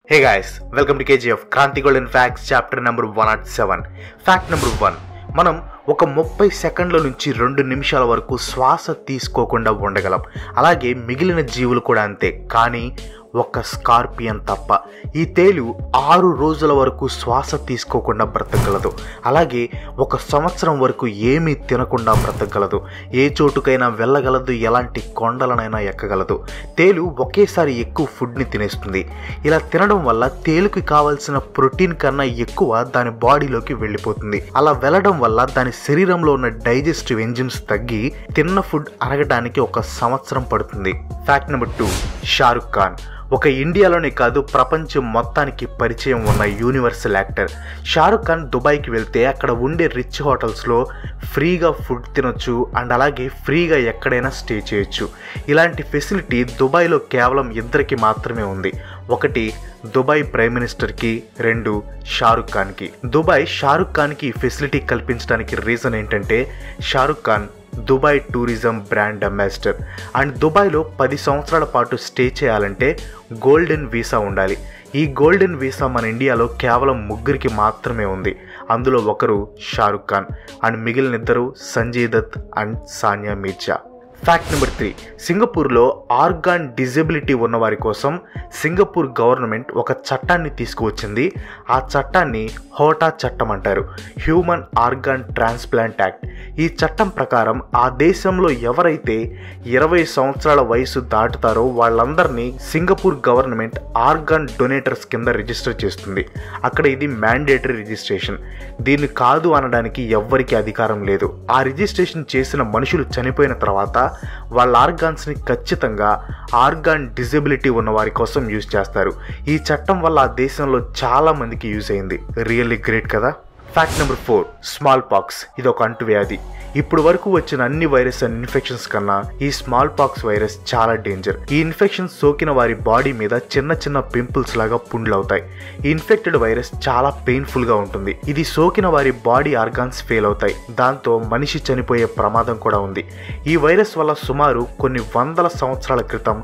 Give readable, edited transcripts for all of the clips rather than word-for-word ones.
Hey guys, welcome to KGF Kranti Golden Facts chapter number 107. Fact number 1. మనం ఒక 30 సెకండ్ల నుంచి 2 నిమిషాల వరకు శ్వాస తీసుకోకుండా ఉండగలం. అలాగే మిగిలిన జీవులు కూడా అంతే. కానీ ఒక స్కార్పియన్ తప్ప. ఈ తేలు 6 రోజుల వరకు శ్వాస తీసుకోకుండా బ్రతకగలదు. అలాగే 1 సంవత్సరం వరకు ఏమీ తినకుండా బ్రతకగలదు. ఏ చోటుకైనా వెళ్ళగలదు, ఎలాంటి కొండలనైనా ఎక్కగలదు. తేలు ఒకేసారి ఎక్కువ ఫుడ్ని తినేస్తుంది. ఇలా తినడం వల్ల తేలుకి కావాల్సిన ప్రోటీన్ కన్నా ఎక్కువ దాని బాడీలోకి వెళ్ళిపోతుంది. అలా వెళ్ళడం వల్ల దాని శరీరంలో ఉన్న డైజెస్టివ్ ఎంజిమ్స్ తగ్గి తిన్న ఫుడ్ అరగడానికి 1 సంవత్సరం పడుతుంది. Fact number 2. షారుఖ్ ఖాన్ ఒక ఇండియాలోనే కాదు ప్రపంచం మొత్తానికి పరిచయం ఉన్న యూనివర్సల్ యాక్టర్. షారుఖ్ ఖాన్ దుబాయ్కి వెళ్తే అక్కడ ఉండే రిచ్ హోటల్స్లో ఫ్రీగా ఫుడ్ తినొచ్చు అండ్ అలాగే ఫ్రీగా ఎక్కడైనా స్టే చేయొచ్చు. ఇలాంటి ఫెసిలిటీ దుబాయ్లో కేవలం 2కి మాత్రమే ఉంది. 1 దుబాయ్ ప్రైమ్ మినిస్టర్కి, 2 షారుఖ్ ఖాన్కి. దుబాయ్ షారుఖ్ ఖాన్కి ఈ ఫెసిలిటీ కల్పించడానికి రీజన్ ఏంటంటే Shahrukh Khan Dubai tourism brand ambassador and దుబాయ్లో 10 సంవత్సరాల పాటు స్టే చేయాలంటే గోల్డెన్ వీసా ఉండాలి. ఈ గోల్డెన్ వీసా మన ఇండియాలో కేవలం 3కి మాత్రమే ఉంది. అందులో ఒకరు షారుఖ్ ఖాన్ అండ్ మిగిలిన 2 Sanjay Dutt and Sania Mirza. Fact number 3. సింగపూర్లో ఆర్గాన్ డిజబిలిటీ ఉన్న వారి కోసం సింగపూర్ గవర్నమెంట్ ఒక చట్టాన్ని తీసుకువచ్చింది. ఆ చట్టాన్ని హోటా చట్టం అంటారు, హ్యూమన్ ఆర్గాన్ ట్రాన్స్ప్లాంట్ యాక్ట్. ఈ చట్టం ప్రకారం ఆ దేశంలో ఎవరైతే 20 సంవత్సరాల వయసు దాటుతారో వాళ్ళందరినీ సింగపూర్ గవర్నమెంట్ ఆర్గాన్ డొనేటర్స్ కింద రిజిస్టర్ చేస్తుంది. అక్కడ ఇది మ్యాండేటరీ రిజిస్ట్రేషన్. దీన్ని కాదు అనడానికి ఎవ్వరికీ అధికారం లేదు. ఆ రిజిస్ట్రేషన్ చేసిన మనుషులు చనిపోయిన తర్వాత వాళ్ళ ఆర్గాన్స్ని ఖచ్చితంగా ఆర్గాన్ డిజబిలిటీ ఉన్న వారి కోసం యూజ్ చేస్తారు. ఈ చట్టం వల్ల ఆ దేశంలో చాలా మందికి యూజ్ అయింది. రియల్లీ గ్రేట్ కదా. Fact number 4. స్మాల్ పాక్స్ ఇది ఒక అంటువ్యాధి. ఇప్పుడు వరకు వచ్చిన అన్ని వైరస్ అండ్ ఇన్ఫెక్షన్స్ కన్నా ఈ స్మాల్ పాక్స్ వైరస్ చాలా డేంజర్. ఈ ఇన్ఫెక్షన్ సోకిన వారి బాడీ మీద చిన్న చిన్న పింపుల్స్ లాగా పుండ్లు అవుతాయి. ఈ ఇన్ఫెక్టెడ్ వైరస్ చాలా పెయిన్ఫుల్గా ఉంటుంది. ఇది సోకిన వారి బాడీ ఆర్గాన్స్ ఫెయిల్ అవుతాయి. దాంతో మనిషి చనిపోయే ప్రమాదం కూడా ఉంది. ఈ వైరస్ వల్ల సుమారు కొన్ని వందల సంవత్సరాల క్రితం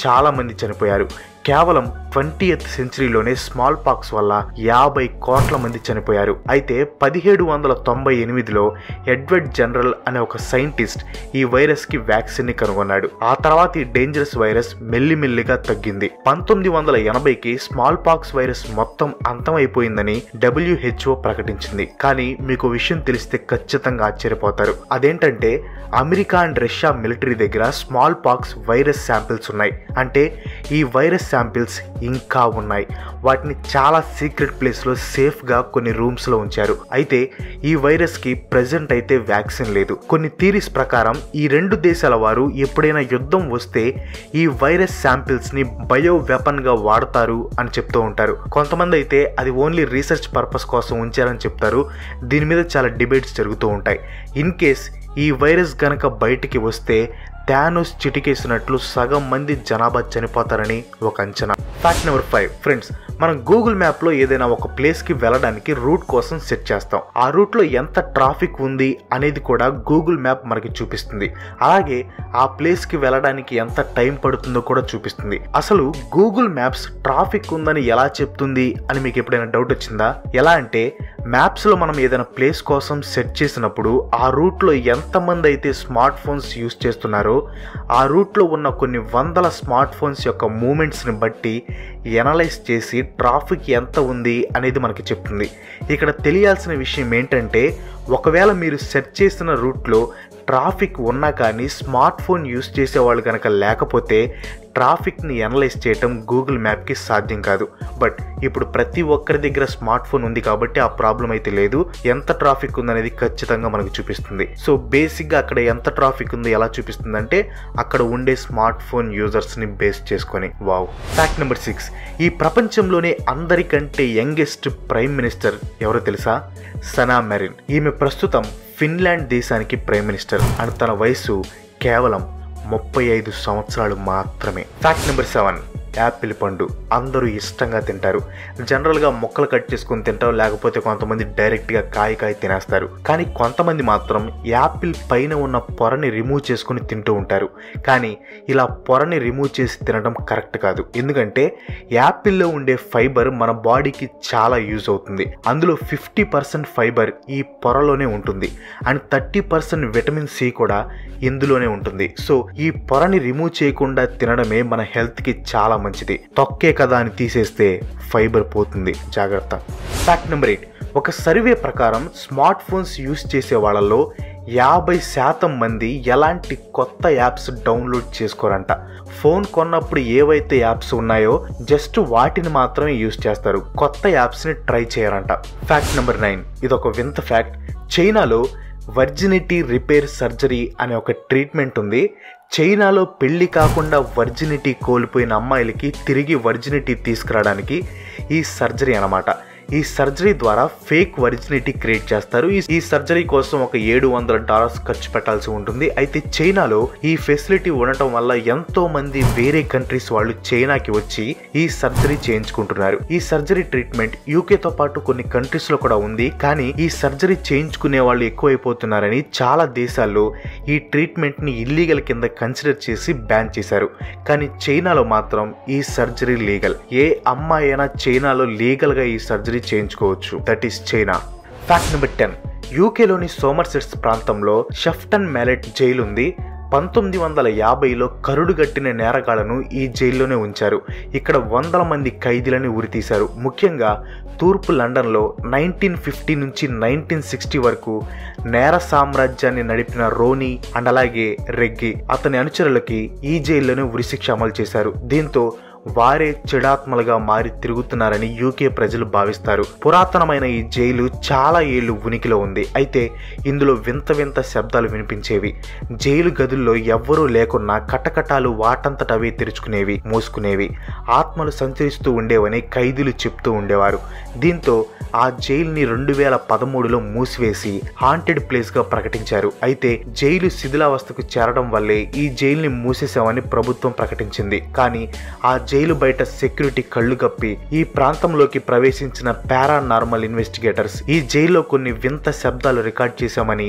చాలా మంది చనిపోయారు. కేవలం 20th సెంచరీలోనే స్మాల్ పాక్స్ వల్ల 50 కోట్ల మంది చనిపోయారు. అయితే 1798లో ఎడ్వర్డ్ జనరల్ అనే ఒక సైంటిస్ట్ ఈ వైరస్కి వ్యాక్సిన్ని కనుగొన్నాడు. ఆ తర్వాత ఈ డేంజరస్ వైరస్ మెల్లిమెల్లిగా తగ్గింది. 1980కి స్మాల్ పాక్స్ వైరస్ మొత్తం అంతమైపోయిందని WHO ప్రకటించింది. కానీ మీకు విషయం తెలిస్తే ఖచ్చితంగా ఆశ్చర్యపోతారు. అదేంటంటే అమెరికా అండ్ రష్యా మిలిటరీ దగ్గర స్మాల్ పాక్స్ వైరస్ శాంపిల్స్ ఉన్నాయి. అంటే ఈ వైరస్ శాంపిల్స్ ఇంకా ఉన్నాయి. వాటిని చాలా సీక్రెట్ ప్లేస్లో సేఫ్గా కొన్ని రూమ్స్లో ఉంచారు. అయితే ఈ వైరస్కి ప్రెజెంట్ అయితే వ్యాక్సిన్ లేదు. కొన్ని థీరీస్ ప్రకారం ఈ 2 దేశాల వారు ఎప్పుడైనా యుద్ధం వస్తే ఈ వైరస్ శాంపిల్స్ని బయో వెపన్గా వాడతారు అని చెప్తూ ఉంటారు. కొంతమంది అయితే అది ఓన్లీ రీసెర్చ్ పర్పస్ కోసం ఉంచారని చెప్తారు. దీని మీద చాలా డిబేట్స్ జరుగుతూ ఉంటాయి. ఇన్ కేస్ ఈ వైరస్ గనక బయటికి వస్తే థానోస్ చిటికేసినట్లు సగం మంది జనాభా చనిపోతారని ఒక అంచనా. Fact number 5. ఫ్రెండ్స్, మనం గూగుల్ మ్యాప్లో ఏదైనా ఒక ప్లేస్కి వెళ్ళడానికి రూట్ కోసం సెట్ చేస్తాం. ఆ రూట్లో ఎంత ట్రాఫిక్ ఉంది అనేది కూడా గూగుల్ మ్యాప్ మనకి చూపిస్తుంది. అలాగే ఆ ప్లేస్కి వెళ్ళడానికి ఎంత టైం పడుతుందో కూడా చూపిస్తుంది. అసలు గూగుల్ మ్యాప్స్ ట్రాఫిక్ ఉందని ఎలా చెప్తుంది అని మీకు ఎప్పుడైనా డౌట్ వచ్చిందా? ఎలా అంటే మ్యాప్స్లో మనం ఏదైనా ప్లేస్ కోసం సెట్ చేసినప్పుడు ఆ రూట్లో ఎంతమంది అయితే స్మార్ట్ ఫోన్స్ యూజ్ చేస్తున్నారో ఆ రూట్లో ఉన్న కొన్ని వందల స్మార్ట్ ఫోన్స్ యొక్క మూమెంట్స్ని బట్టి ఎనలైజ్ చేసి ట్రాఫిక్ ఎంత ఉంది అనేది మనకి చెప్తుంది. ఇక్కడ తెలియాల్సిన విషయం ఏంటంటే ఒకవేళ మీరు సెర్చ్ చేసిన రూట్లో ట్రాఫిక్ ఉన్నా కానీ స్మార్ట్ ఫోన్ యూజ్ చేసేవాళ్ళు కనుక లేకపోతే ట్రాఫిక్ని ఎనలైజ్ చేయటం గూగుల్ మ్యాప్కి సాధ్యం కాదు. బట్ ఇప్పుడు ప్రతి ఒక్కరి దగ్గర స్మార్ట్ ఫోన్ ఉంది కాబట్టి ఆ ప్రాబ్లం అయితే లేదు. ఎంత ట్రాఫిక్ ఉందనేది ఖచ్చితంగా మనకు చూపిస్తుంది. సో బేసిక్గా అక్కడ ఎంత ట్రాఫిక్ ఉందో ఎలా చూపిస్తుంది అంటే అక్కడ ఉండే స్మార్ట్ ఫోన్ యూజర్స్ని బేస్ చేసుకొని. వావ్. Fact number 6. ఈ ప్రపంచంలోనే అందరికంటే యంగెస్ట్ ప్రైమ్ మినిస్టర్ ఎవరో తెలుసా? సనా మెరిన్. ఈమె ప్రస్తుతం ఫిన్లాండ్ దేశానికి ప్రైమ్ మినిస్టర్ అండ్ తన వయసు కేవలం 35 సంవత్సరాలు మాత్రమే. Fact number 7. యాపిల్ పండు అందరూ ఇష్టంగా తింటారు. జనరల్గా ముక్కలు కట్ చేసుకుని తింటారు, లేకపోతే కొంతమంది డైరెక్ట్గా కాయ తినేస్తారు. కానీ కొంతమంది మాత్రం యాపిల్ పైన ఉన్న పొరని రిమూవ్ చేసుకుని తింటూ ఉంటారు. కానీ ఇలా పొరని రిమూవ్ చేసి తినడం కరెక్ట్ కాదు. ఎందుకంటే యాపిల్లో ఉండే ఫైబర్ మన బాడీకి చాలా యూజ్ అవుతుంది. అందులో 50% ఫైబర్ ఈ పొరలోనే ఉంటుంది అండ్ 30% విటమిన్ సి కూడా ఇందులోనే ఉంటుంది. సో ఈ పొరని రిమూవ్ చేయకుండా తినడమే మన హెల్త్కి చాలా మంచిది. తొక్కే కదా అని తీసేస్తే ఫైబర్ పోతుంది, జాగ్రత్త. Fact number 8. ఒక సర్వే ప్రకారం స్మార్ట్ ఫోన్స్ యూజ్ చేసే వాళ్ళలో 50% మంది ఎలాంటి కొత్త యాప్స్ డౌన్లోడ్ చేసుకోరంట. ఫోన్ కొన్నప్పుడు ఏవైతే యాప్స్ ఉన్నాయో జస్ట్ వాటిని మాత్రమే యూజ్ చేస్తారు, కొత్త యాప్స్ని ట్రై చేయరంట. Fact number 9. ఇదొక వింత ఫ్యాక్ట్. చైనాలో వర్జినిటీ రిపేర్ సర్జరీ అనే ఒక ట్రీట్మెంట్ ఉంది. చైనాలో పెళ్లి కాకుండా వర్జినిటీ కోల్పోయిన అమ్మాయిలకి తిరిగి వర్జినిటీ తీసుకురావడానికి ఈ సర్జరీ అన్నమాట. ఈ సర్జరీ ద్వారా ఫేక్ వర్జినిటీ క్రియేట్ చేస్తారు. ఈ సర్జరీ కోసం ఒక $700 ఖర్చు పెట్టాల్సి ఉంటుంది. అయితే చైనాలో ఈ ఫెసిలిటీ ఉండటం వల్ల ఎంతో మంది వేరే కంట్రీస్ వాళ్ళు చైనాకి వచ్చి ఈ సర్జరీ చేయించుకుంటున్నారు. ఈ సర్జరీ ట్రీట్మెంట్ యూకేతో పాటు కొన్ని కంట్రీస్ లో కూడా ఉంది. కానీ ఈ సర్జరీ చేయించుకునే వాళ్ళు ఎక్కువైపోతున్నారని చాలా దేశాల్లో ఈ ట్రీట్మెంట్ ని ఇల్లీగల్ కింద కన్సిడర్ చేసి బ్యాన్ చేశారు. కానీ చైనాలో మాత్రం ఈ సర్జరీ లీగల్. ఏ అమ్మాయి అయినా చైనాలో లీగల్ గా ఈ సర్జరీ చేయించుకోవచ్చు. That is China. Fact number 10. యూకేలోని సోమర్సెట్స్ ప్రాంతంలో షెఫ్టన్ మ్యాలెట్ జైలు ఉంది. 1950లో కరుడుగట్టిన నేరగాళ్లను ఈ జైల్లోనే ఉంచారు. ఇక్కడ వందల మంది ఖైదీలను ఉరితీశారు. ముఖ్యంగా తూర్పు లండన్లో 1950 నుంచి 1960 వరకు నేర సామ్రాజ్యాన్ని నడిపిన రోనీ అండ్ అలాగే రెగ్గి అతని అనుచరులకి ఈ జైల్లోనే ఉరిశిక్ష అమలు చేశారు. దీంతో వారే చెడాత్మలుగా మారి తిరుగుతున్నారని యూకే ప్రజలు భావిస్తారు. పురాతనమైన ఈ జైలు చాలా ఏళ్లు ఉనికిలో ఉంది. అయితే ఇందులో వింత వింత శబ్దాలు వినిపించేవి. జైలు గదుల్లో ఎవ్వరూ లేకున్నా కటకటాలు వాటంతటవే తెరుచుకునేవి, మూసుకునేవి. ఆత్మలు సంచరిస్తూ ఉండేవని ఖైదీలు చెప్తూ ఉండేవారు. దీంతో ఆ జైలుని 2013లో మూసివేసి హాంటెడ్ ప్లేస్ గా ప్రకటించారు. అయితే జైలు శిథిలావస్థకు చేరడం వల్లే ఈ జైలుని మూసేశామని ప్రభుత్వం ప్రకటించింది. కానీ ఆ జైలు బయట సెక్యూరిటీ కళ్ళు కప్పి ఈ ప్రాంతంలోకి ప్రవేశించిన పారానార్మల్ ఇన్వెస్టిగేటర్స్ ఈ జైల్లో కొన్ని వింత శబ్దాలు రికార్డ్ చేశామని,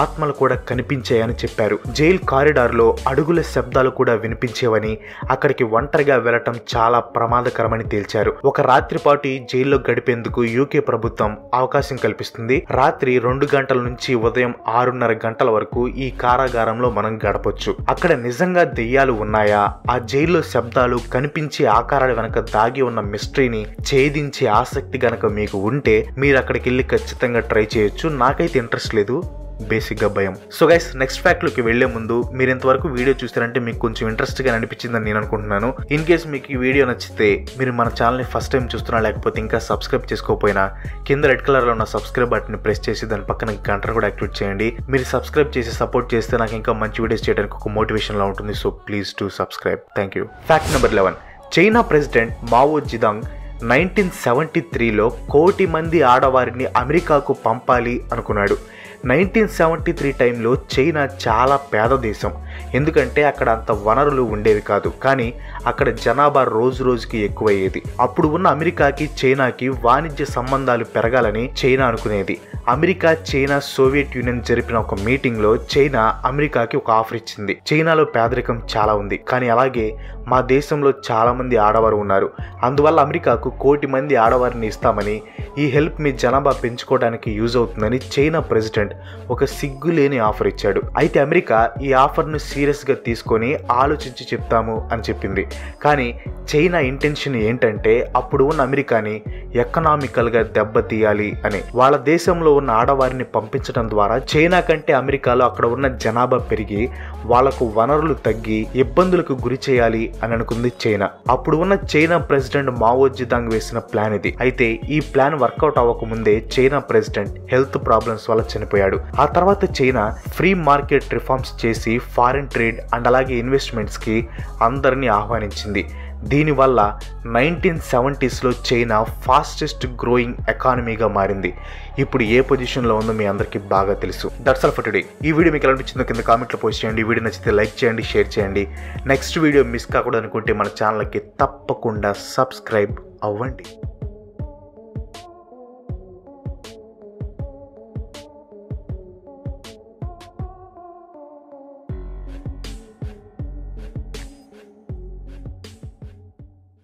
ఆత్మలు కూడా కనిపించాయని చెప్పారు. జైలు కారిడార్ లో అడుగుల శబ్దాలు కూడా వినిపించేవని, అక్కడికి ఒంటరిగా వెళ్లటం చాలా ప్రమాదకరమని తేల్చారు. ఒక రాత్రి పాటు ఈ జైల్లో గడిపేందుకు యూకే ప్రభుత్వం అవకాశం కల్పిస్తుంది. రాత్రి 2 గంటల నుంచి ఉదయం 6:30 గంటల వరకు ఈ కారాగారంలో మనం గడపొచ్చు. అక్కడ నిజంగా దెయ్యాలు ఉన్నాయా, ఆ జైల్లో శబ్దాలు కనిపించే ఆకారాల వెనక దాగి ఉన్న మిస్టరీని ఛేదించే ఆసక్తి గనక మీకు ఉంటే మీరు అక్కడికి వెళ్ళి ఖచ్చితంగా ట్రై చేయొచ్చు. నాకైతే ఇంట్రెస్ట్ లేదు, బేసిక్గా భయం. సో గైస్, నెక్స్ట్ ఫ్యాక్ట్ లోకి వెళ్లే ముందు మీరు ఇంతవరకు వీడియో చూస్తారంటే మీకు కొంచెం ఇంట్రెస్ట్ గా అనిపించిందని నేను అనుకుంటున్నాను. ఇన్ కేస్ మీకు ఈ వీడియో నచ్చితే మీరు మన ఛానల్ని ఫస్ట్ టైం చూస్తున్నా లేకపోతే ఇంకా సబ్స్క్రైబ్ చేసుకోకపోయినా కింద రెడ్ కలర్ లో ఉన్న సబ్స్క్రైబ్ బటన్ ప్రెస్ చేసి దాని పక్కన గంటను కూడా యాక్టివేట్ చేయండి. మీరు సబ్స్క్రైబ్ చేసి సపోర్ట్ చేస్తే నాకు ఇంకా మంచి వీడియోస్ చేయడానికి ఒక మోటివేషన్ లా ఉంటుంది. So please to subscribe. Thank you. Fact number 11. China president Mao Zedong 1973లో 1 కోటి మంది ఆడవారిని అమెరికాకు పంపాలి అనుకున్నాడు. 1973 టైంలో చైనా చాలా పేద దేశం. ఎందుకంటే అక్కడ అంత వనరులు ఉండేవి కాదు. కానీ అక్కడ జనాభా రోజు రోజుకి ఎక్కువయ్యేది. అప్పుడు ఉన్న అమెరికాకి చైనాకి వాణిజ్య సంబంధాలు పెరగాలని చైనా అనుకునేది. అమెరికా, చైనా, సోవియట్ యూనియన్ జరిపిన ఒక మీటింగ్ లో చైనా అమెరికాకి ఒక ఆఫర్ ఇచ్చింది. చైనాలో పేదరికం చాలా ఉంది, కానీ అలాగే మా దేశంలో చాలా మంది ఆడవారు ఉన్నారు. అందువల్ల అమెరికాకు 1 కోటి మంది ఆడవారిని ఇస్తామని, ఈ హెల్ప్ మీ జనాభా పెంచుకోవడానికి యూజ్ అవుతుందని చైనా ప్రెసిడెంట్ ఒక సిగ్గులేని ఆఫర్ ఇచ్చాడు. అయితే అమెరికా ఈ ఆఫర్ను సీరియస్ గా తీసుకొని ఆలోచించి చెప్తాము అని చెప్పింది. కానీ చైనా ఇంటెన్షన్ ఏంటంటే అప్పుడు ఉన్న అమెరికాని ఎకనామికల్ గా దెబ్బతీయాలి అని. వాళ్ళ దేశంలో ఉన్న ఆడవారిని పంపించడం ద్వారా చైనా కంటే అమెరికాలో అక్కడ ఉన్న జనాభా పెరిగి వాళ్లకు వనరులు తగ్గి ఇబ్బందులకు గురి చేయాలి అని అనుకుంది చైనా. అప్పుడు ఉన్న చైనా ప్రెసిడెంట్ మావో జిదాంగ్ వేసిన ప్లాన్ ఇది. అయితే ఈ ప్లాన్ వర్కౌట్ అవ్వకముందే చైనా ప్రెసిడెంట్ హెల్త్ ప్రాబ్లమ్స్ వల్ల చనిపోయాడు. ఆ తర్వాత చైనా ఫ్రీ మార్కెట్ రిఫార్మ్స్ చేసి ఫారిన్ ట్రేడ్ అండ్ అలాగే ఇన్వెస్ట్మెంట్స్ కి అందరినీ ఆహ్వానించింది. దీనివల్ల 1970స్లో చైనా ఫాస్టెస్ట్ గ్రోయింగ్ ఎకానమీగా మారింది. ఇప్పుడు ఏ పొజిషన్లో ఉందో మీ అందరికీ బాగా తెలుసు. That's all for today. ఈ వీడియో మీకు ఎలా అనిపించిందో కింద కామెంట్లో పోస్ట్ చేయండి. వీడియో నచ్చితే లైక్ చేయండి, షేర్ చేయండి. నెక్స్ట్ వీడియో మిస్ కాకూడదు అనుకుంటే మన ఛానల్కి తప్పకుండా సబ్స్క్రైబ్ అవ్వండి.